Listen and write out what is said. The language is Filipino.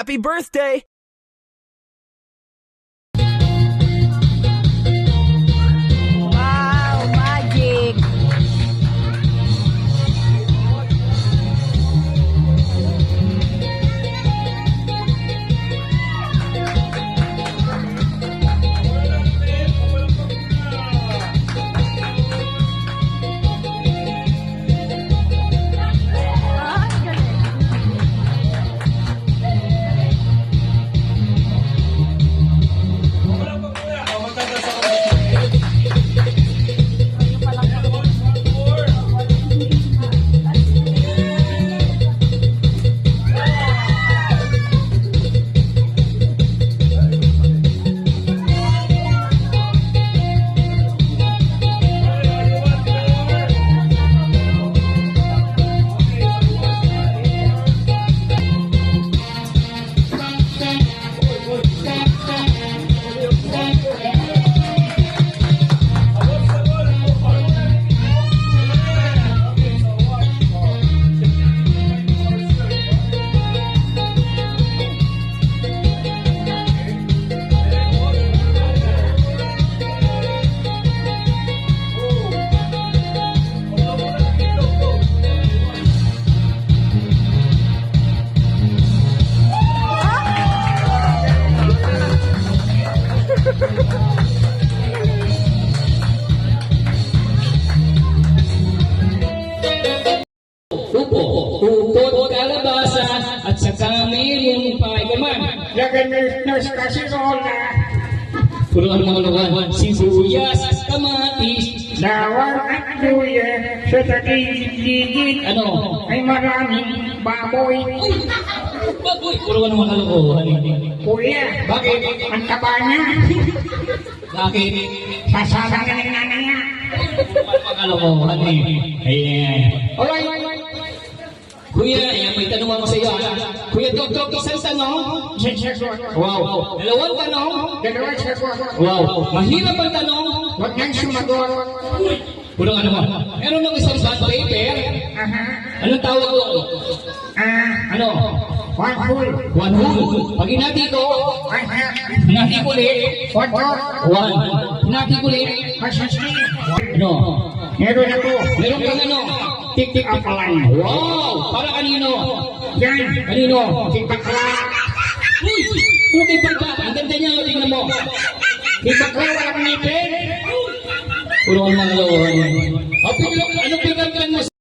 Happy birthday! Wow, magic! Upot, kalabasa, at saka mayroon pa ikaman. Lagay nurse kasi rola. Puruan mga luwan, sibuyas, kamatis, Lawang at luya sa tagigit. ano? Ay maraming baboy. Bagoy, puruan mga kalokohan. Kuya, Bakit? ang taba niya. Bakit? Sasalang ka ng nanay niya. Puruan mga kalokohan Ayan. Alright. Kuya, ayan, may tanong ako sa iyo. Kuya Dok, isang tanong. Wow. Dalawang tanong. Dalawa sagot. Wow. Mahirap ang tanong. Huwag nang sumagot. Puruan ano mo? Meron ng isang bond paper. Aha. Anong tawag doon? Ano? One full. One whole. Pag hinati ko, One half. hinati ko ulit. One fourth. One. Hinati ko ulit. Pasasli. Ano? Meron ako. Meron kang ano? Tik-tik up line. Wow! Para kanino? Yan. Kanino? Tik-bakla. Uy! Okay pa ka. Ang ganda niya, tingnan mo. Tik-bakla walang ngipin. Puro ang mga lawan. Ano pinagkan mo